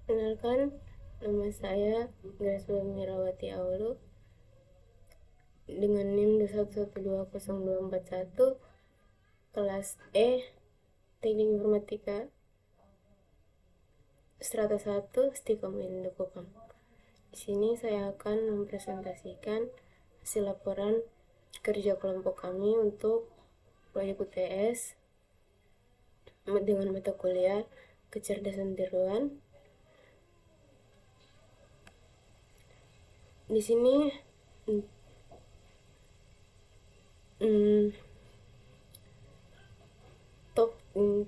Kenalkan, nama saya Grace Mirawati Aulu dengan NIM 2112041 kelas E Teknik Informatika Strata 1 Stikom Indokopam. Di sini saya akan mempresentasikan hasil laporan kerja kelompok kami untuk proyek UTS dengan mata kuliah kecerdasan tiruan. Di sini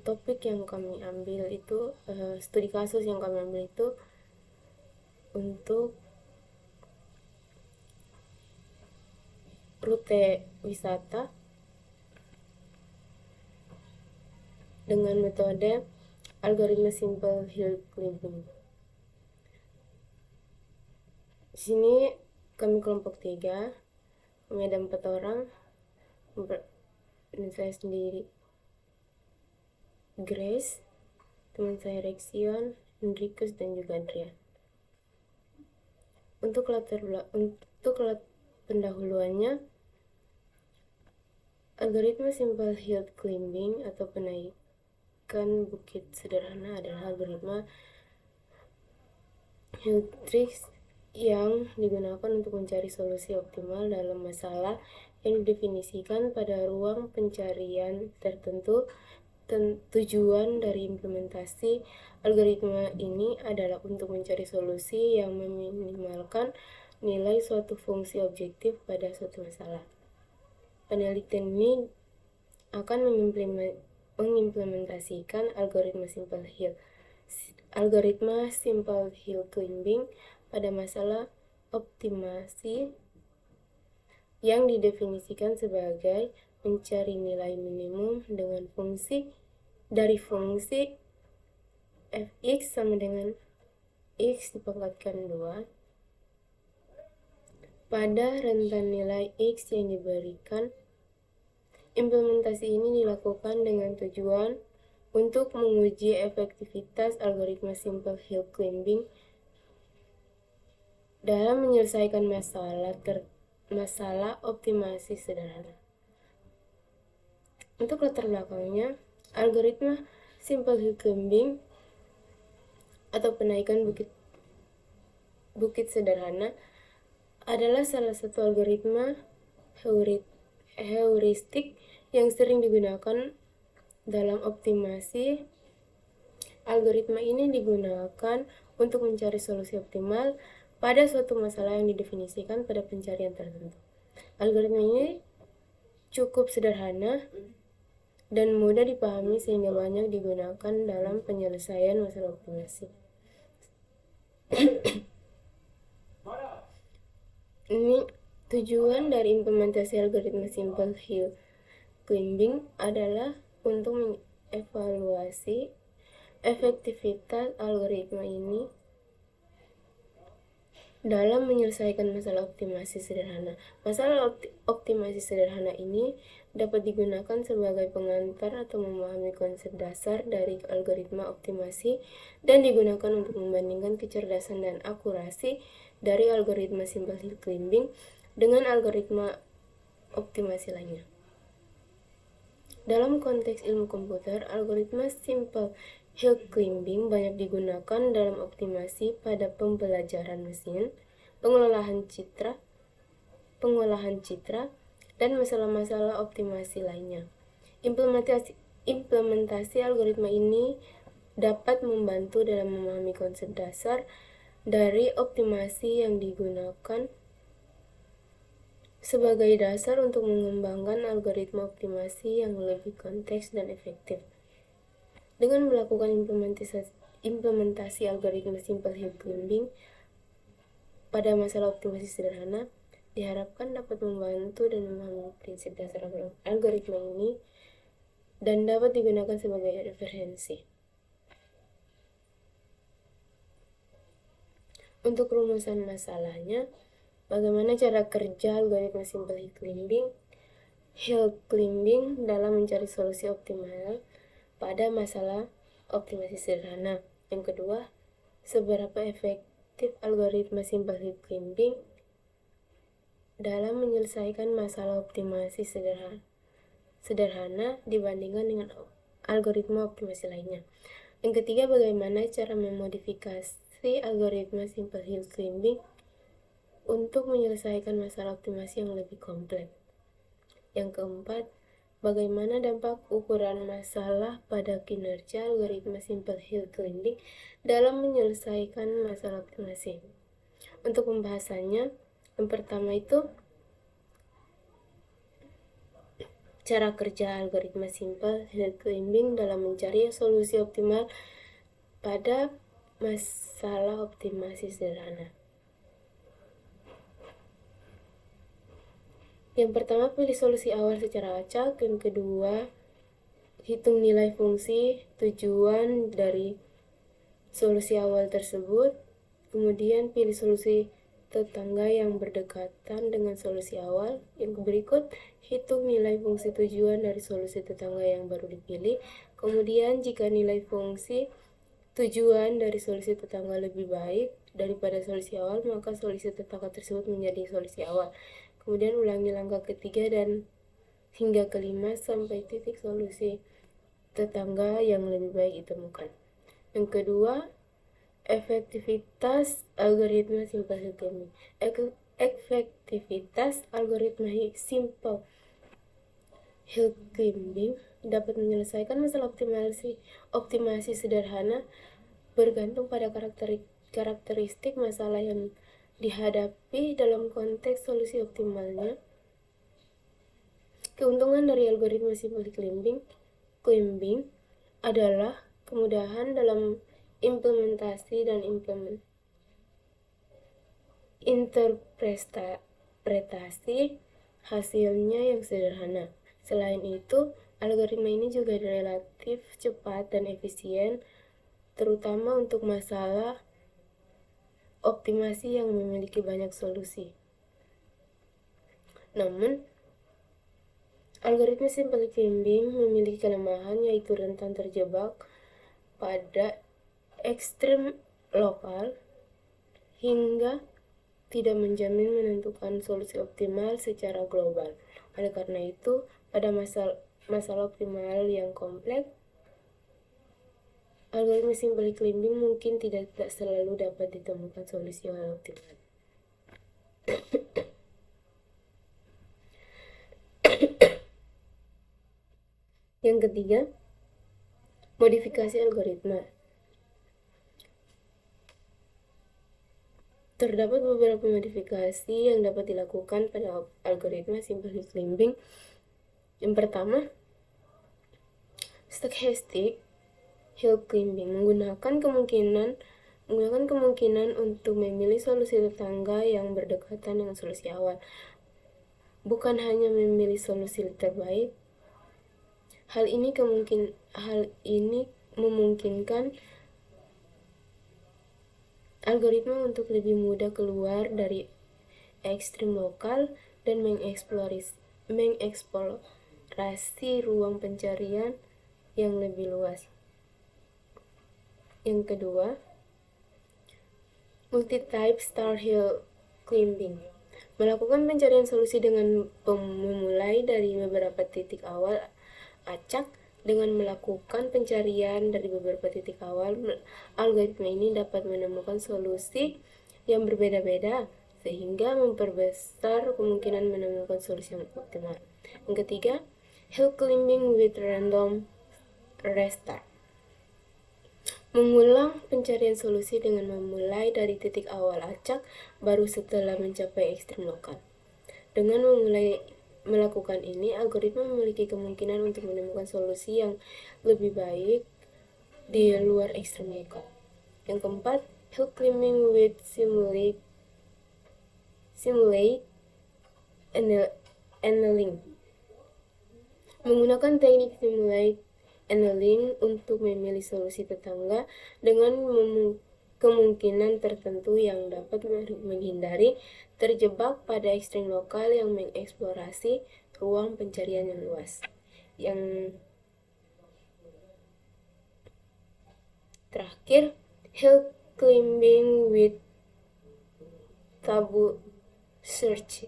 topik yang kami ambil itu studi kasus yang kami ambil itu untuk rute wisata dengan metode algoritma simple hill climbing. Di sini kami kelompok 3, kami ada 4 orang, dan saya sendiri Grace, teman saya Rexion, Enricus, dan juga Adrian. Untuk pendahuluannya, algoritma simple hill climbing atau penaikan bukit sederhana adalah algoritma hill tricks yang digunakan untuk mencari solusi optimal dalam masalah yang didefinisikan pada ruang pencarian tertentu. Tujuan dari implementasi algoritma ini adalah untuk mencari solusi yang meminimalkan nilai suatu fungsi objektif pada suatu masalah. Penelitian ini akan mengimplementasikan algoritma simple hill climbing pada masalah optimasi yang didefinisikan sebagai mencari nilai minimum dengan fungsi fx sama dengan x dipangkatkan 2 pada rentan nilai x yang diberikan. Implementasi ini dilakukan dengan tujuan untuk menguji efektivitas algoritma simple hill climbing dalam menyelesaikan masalah optimasi sederhana. Untuk latar belakangnya, algoritma simple hill climbing atau penaikan bukit sederhana adalah salah satu algoritma heuristik yang sering digunakan dalam optimasi. Algoritma ini digunakan untuk mencari solusi optimal pada suatu masalah yang didefinisikan pada pencarian tertentu. Algoritma ini cukup sederhana dan mudah dipahami sehingga banyak digunakan dalam penyelesaian masalah optimasi. Ini tujuan dari implementasi algoritma simple hill climbing adalah untuk mengevaluasi efektivitas algoritma ini dalam menyelesaikan masalah optimasi sederhana. Masalah optimasi sederhana ini dapat digunakan sebagai pengantar atau memahami konsep dasar dari algoritma optimasi dan digunakan untuk membandingkan kecerdasan dan akurasi dari algoritma simple hill climbing dengan algoritma optimasi lainnya. Dalam konteks ilmu komputer, algoritma simple hill climbing banyak digunakan dalam optimasi pada pembelajaran mesin, pengolahan citra, dan masalah-masalah optimasi lainnya. Implementasi algoritma ini dapat membantu dalam memahami konsep dasar dari optimasi yang digunakan sebagai dasar untuk mengembangkan algoritma optimasi yang lebih konteks dan efektif. Dengan melakukan implementasi algoritma simple hill climbing pada masalah optimasi sederhana, diharapkan dapat membantu dan memahami prinsip dasar algoritma ini dan dapat digunakan sebagai referensi. Untuk rumusan masalahnya, bagaimana cara kerja algoritma simple hill climbing? hill climbing dalam mencari solusi optimal pada masalah optimasi sederhana. Yang kedua, seberapa efektif algoritma simple hill climbing dalam menyelesaikan masalah optimasi sederhana dibandingkan dengan algoritma optimasi lainnya. Yang ketiga, bagaimana cara memodifikasi algoritma simple hill climbing untuk menyelesaikan masalah optimasi yang lebih kompleks. Yang keempat, bagaimana dampak ukuran masalah pada kinerja algoritma simple hill climbing dalam menyelesaikan masalah optimasi. Untuk pembahasannya, yang pertama itu cara kerja algoritma simple hill climbing dalam mencari solusi optimal pada masalah optimasi sederhana. Yang pertama, pilih solusi awal secara acak. Yang kedua, hitung nilai fungsi tujuan dari solusi awal tersebut. Kemudian pilih solusi tetangga yang berdekatan dengan solusi awal. Yang berikut, hitung nilai fungsi tujuan dari solusi tetangga yang baru dipilih. Kemudian jika nilai fungsi tujuan dari solusi tetangga lebih baik daripada solusi awal, maka solusi tetangga tersebut menjadi solusi awal. Kemudian ulangi langkah ketiga dan hingga kelima sampai titik solusi tetangga yang lebih baik ditemukan. Yang kedua, efektivitas algoritma simple hill climbing. Efektivitas algoritma simple hill climbing dapat menyelesaikan masalah optimasi sederhana bergantung pada karakteristik masalah yang dihadapi dalam konteks solusi optimalnya. Keuntungan dari algoritma simple climbing adalah kemudahan dalam implementasi dan interpretasi hasilnya yang sederhana. Selain itu, algoritma ini juga relatif cepat dan efisien, terutama untuk masalah optimasi yang memiliki banyak solusi. Namun, algoritma simple climbing memiliki kelemahan, yaitu rentan terjebak pada ekstrem lokal hingga tidak menjamin menentukan solusi optimal secara global. Oleh karena itu, pada masalah optimal yang kompleks, algoritma simple climbing mungkin tidak selalu dapat ditemukan solusi yang optimal. Yang ketiga, modifikasi algoritma. Terdapat beberapa modifikasi yang dapat dilakukan pada algoritma simple hill climbing. Yang pertama, stochastic hill climbing menggunakan kemungkinan untuk memilih solusi tetangga yang berdekatan dengan solusi awal, bukan hanya memilih solusi terbaik. Hal ini memungkinkan algoritma untuk lebih mudah keluar dari ekstrem lokal dan mengeksplorasi ruang pencarian yang lebih luas. Yang kedua, multi-type star hill climbing melakukan pencarian solusi dengan memulai dari beberapa titik awal acak. Dengan melakukan pencarian dari beberapa titik awal, algoritma ini dapat menemukan solusi yang berbeda-beda sehingga memperbesar kemungkinan menemukan solusi yang optimal. Yang ketiga, hill climbing with random restart. Mengulang pencarian solusi dengan memulai dari titik awal acak baru setelah mencapai ekstrem lokal. Dengan melakukan ini, algoritma memiliki kemungkinan untuk menemukan solusi yang lebih baik di luar ekstrem lokal. Yang keempat, hill climbing with simulate annealing. Menggunakan teknik simulate annealing untuk memilih solusi tetangga dengan kemungkinan tertentu yang dapat menghindari terjebak pada ekstrem lokal yang mengeksplorasi ruang pencarian yang luas. Yang terakhir, hill climbing with tabu search.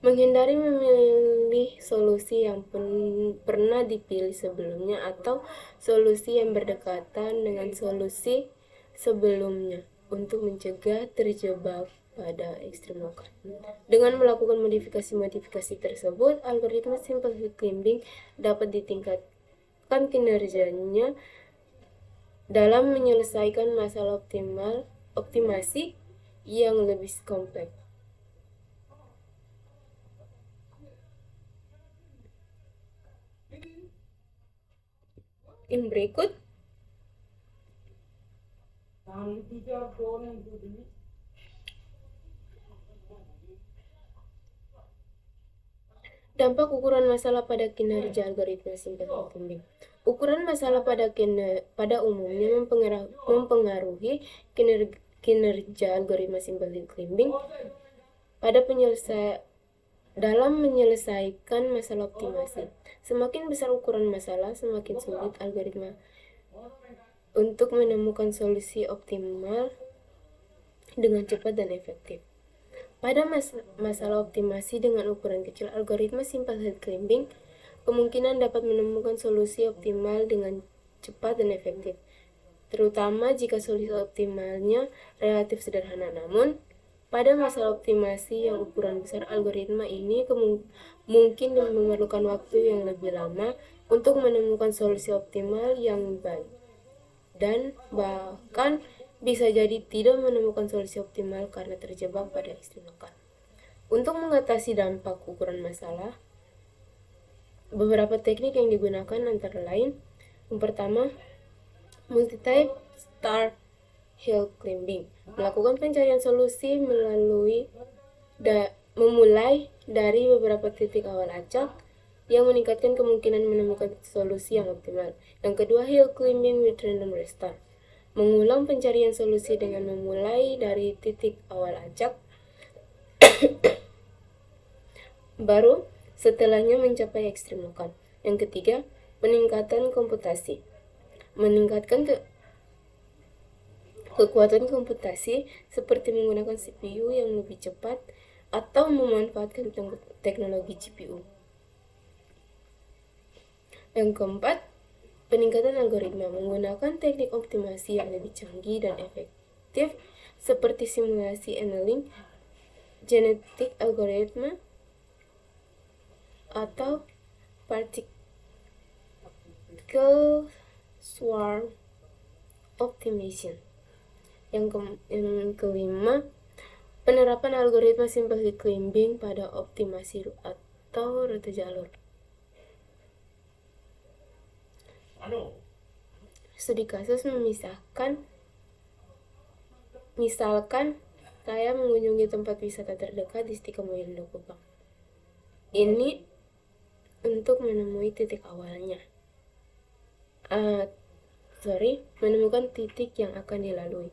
Menghindari memilih solusi yang pernah dipilih sebelumnya atau solusi yang berdekatan dengan solusi sebelumnya untuk mencegah terjebak pada ekstrem lokal. Dengan melakukan modifikasi-modifikasi tersebut, algoritma simple hill climbing dapat ditingkatkan kinerjanya dalam menyelesaikan masalah optimasi yang lebih kompleks. Yang berikut dampak ukuran masalah pada kinerja algoritma simple hill climbing. Ukuran masalah pada umumnya mempengaruhi kinerja algoritma simple hill climbing pada dalam menyelesaikan masalah optimasi. Semakin besar ukuran masalah, semakin sulit algoritma untuk menemukan solusi optimal dengan cepat dan efektif. Pada masalah optimasi dengan ukuran kecil, algoritma simple hill climbing kemungkinan dapat menemukan solusi optimal dengan cepat dan efektif, terutama jika solusi optimalnya relatif sederhana. Namun, pada masalah optimasi yang ukuran besar, algoritma ini mungkin memerlukan waktu yang lebih lama untuk menemukan solusi optimal yang baik, dan bahkan bisa jadi tidak menemukan solusi optimal karena terjebak pada ekstrem lokal. Untuk mengatasi dampak ukuran masalah, beberapa teknik yang digunakan antara lain: yang pertama, multi-type star hill climbing, melakukan pencarian solusi memulai dari beberapa titik awal acak yang meningkatkan kemungkinan menemukan solusi yang optimal. Yang kedua, hill climbing with random restart, mengulang pencarian solusi dengan memulai dari titik awal acak baru setelahnya mencapai ekstrem lokal. Yang ketiga, peningkatan komputasi, meningkatkan kekuatan komputasi seperti menggunakan CPU yang lebih cepat atau memanfaatkan teknologi GPU. Yang keempat, peningkatan algoritma, menggunakan teknik optimasi yang lebih canggih dan efektif seperti simulasi annealing, genetic algoritma, atau particle swarm optimization. Yang kelima, penerapan algoritma simple hill climbing pada optimasi atau rute jalur. Studi kasus misalkan saya mengunjungi tempat wisata terdekat di Stika-Moyo Kupang. Ini untuk menemui titik awalnya. Menemukan titik yang akan dilalui.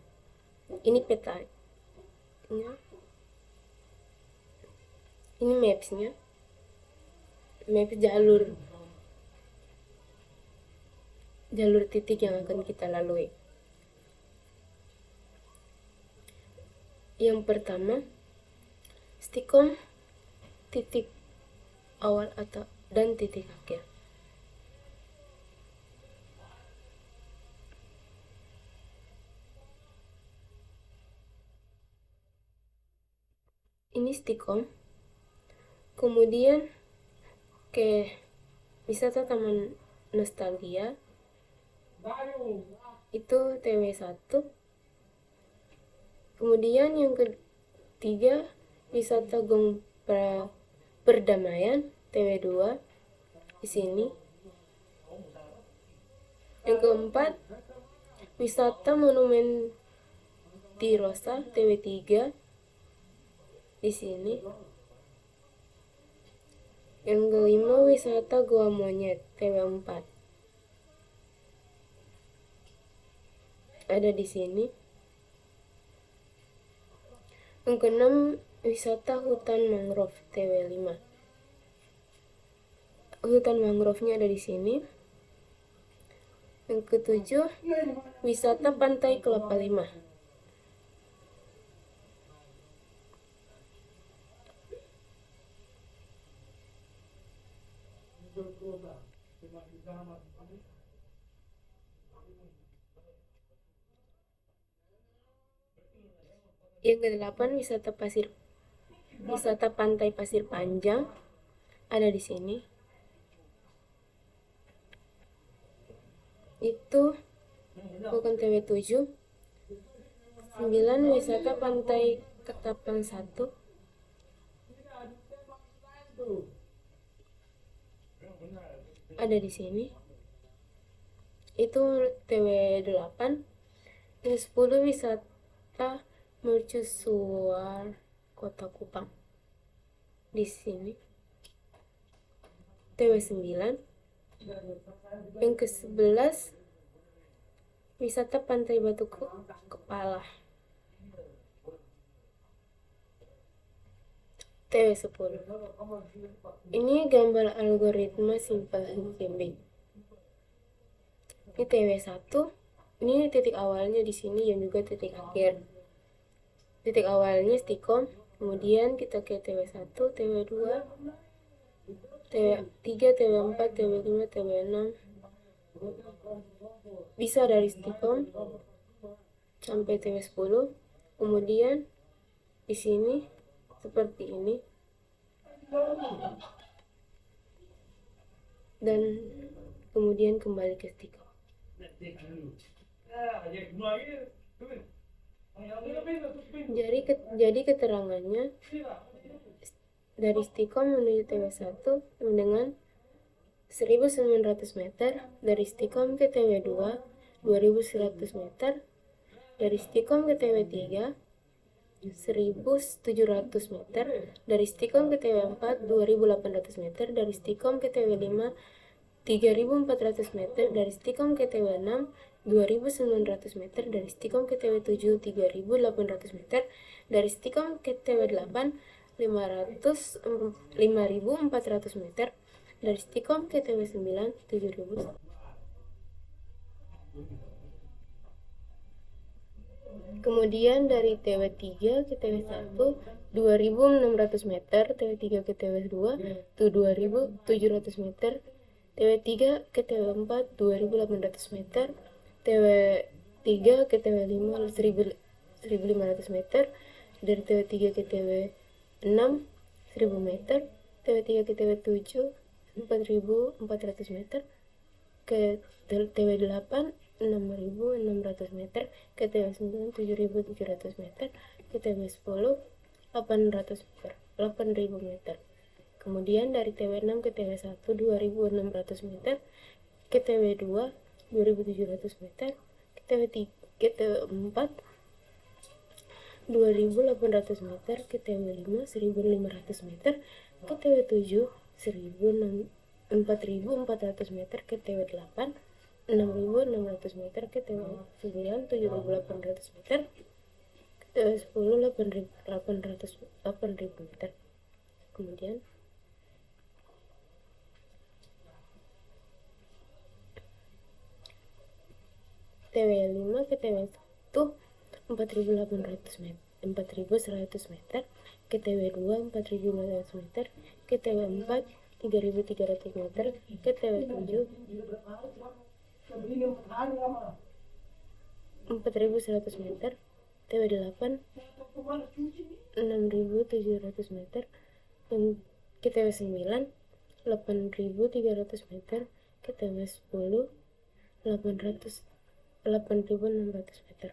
Ini petanya. Ini mapsnya. Map jalur titik yang akan kita lalui. Yang pertama, stikom titik awal dan titik akhir. Ini stikom. Kemudian ke wisata Taman Nostalgia, itu TW1. Kemudian yang ketiga, wisata Gong Perdamaian, TW2 di sini. Yang keempat, wisata Monumen Tirosa, TW3 di sini. Yang kelima, wisata Goa Monyet, TW4 ada di sini. Yang keenam, wisata hutan mangrove, TW5 hutan mangrovenya ada di sini. Yang ketujuh, wisata pantai Kelapa Lima. Yang kedelapan, wisata pantai Pasir Panjang ada di sini. Itu bukan TW7. 9, wisata pantai Ketapang 1 ada di sini. Itu TW8. Yang 10, wisata mercusuar Kota Kupang di sini. TW9. Yang ke-11, wisata pantai Batu Kepala. TW10. Ini gambar algoritma simple Higginbin. Ini TW1. Ini titik awalnya di sini yang juga titik akhir. Titik awalnya Stikom, kemudian kita ke TW1, TW2, TW3, TW4, TW5, TW6. Bisa dari Stikom sampai TW10. Kemudian di sini seperti ini. Dan kemudian kembali ke Stikom. Jadi keterangannya dari Stikom menuju TW1 dengan 1900 meter, dari Stikom ke TW2 2100 meter, dari Stikom ke TW3 1700 meter, dari Stikom ke TW4 2800 meter, dari Stikom ke TW5 3400 meter, dari Stikom ke TW6 2900 meter, dari Stikom ke TW7 3800 meter, dari Stikom ke TW8 5400 meter, dari Stikom ke TW9 7000. Kemudian dari TW3 ke TW1 2600 meter, TW3 ke TW2 itu 2700 meter, TW3 ke TW4 2800 meter, TW3 ke TW5 1500 meter, dari TW3 ke TW6 1000 meter, TW3 ke TW7 4400 meter, ke TW8 6600 meter, ke TW9 7700 meter, ke TW10 800 meter, 8000 meter. Kemudian dari TW6 ke TW1 2600 meter, ke TW2 2700 meter, ke TW4 2800 meter, ke TW5 1500 meter, ke TW7 4400 meter, ke TW8 6600 meter, ke TW9 7800 meter, ke TW10 8000 meter. Kemudian TW5 ke TW1 4800 meter, 4100 meter, ke TW2 4500 meter, ke TW4 3300 meter, ke TW7 4100 meter, TW8 6700 meter, ke TW9 8300 meter, ke TW10 8600 meter.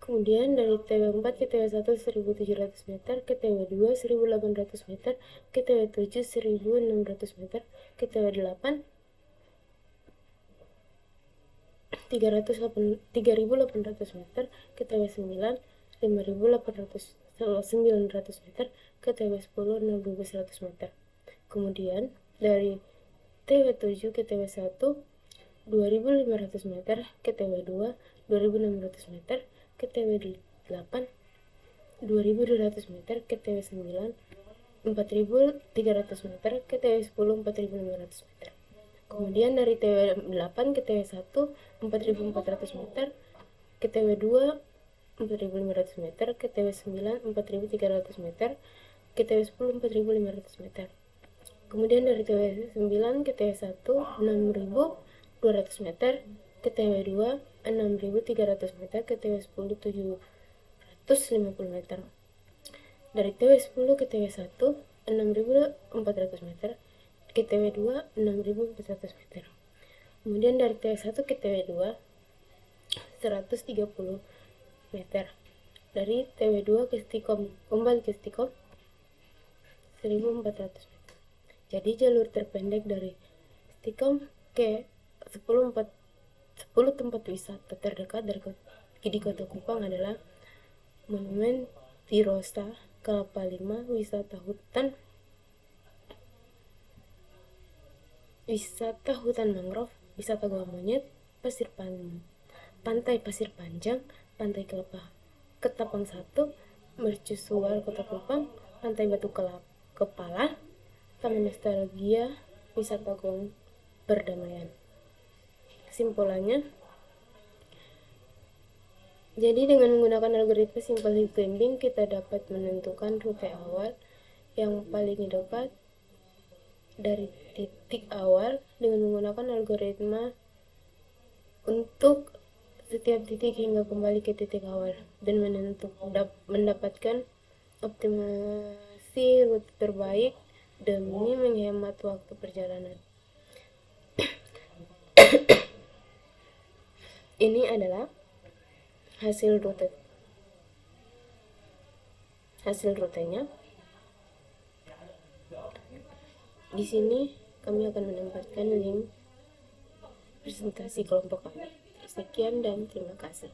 Kemudian dari TW4 ke TW1 1700 meter, ke TW2 1800 meter, ke TW7 1600 meter, ke TW8 3800 meter, ke TW9 900 meter, ke TW10 6100 meter. Kemudian dari TW7 ke TW1 2500 meter, ke TW2 2600 meter, ke TW8 2200 meter, ke TW9 4.300 meter, ke TW10 4.500 meter. Kemudian dari TW8 ke TW1 4.400 meter, ke TW2 4.500 meter, ke TW9 4.300 meter, ke TW10 4.500 meter. Kemudian dari TW9 ke TW1 6.200 meter, ke TW2 6.300 meter, ke TW10 750 meter. Dari TW10 ke TW1 6.400 meter, ke TW2 6.400 meter. Kemudian dari TW1 ke TW2 130 meter. Dari TW2 ke Stikom, kembali ke Stikom 1.400 meter. Jadi jalur terpendek dari Stikom ke 10 tempat wisata terdekat di Kota Kupang adalah Monumen Tirosa, Kelapa Lima, wisata hutan mangrove, wisata gua monyet, pantai Pasir Panjang, pantai Ketapang 1, Mercusuar Kota Kupang, pantai Batu Kepala, Taman Nostalgia, wisata Gong Perdamaian. Kesimpulannya, jadi dengan menggunakan algoritma simple climbing kita dapat menentukan rute awal yang paling dekat dari titik awal dengan menggunakan algoritma untuk setiap titik hingga kembali ke titik awal dan mendapatkan optimasi rute terbaik demi menghemat waktu perjalanan. Ini adalah hasil rutenya. Di sini kami akan menempatkan link presentasi kelompok kami. Sekian dan terima kasih.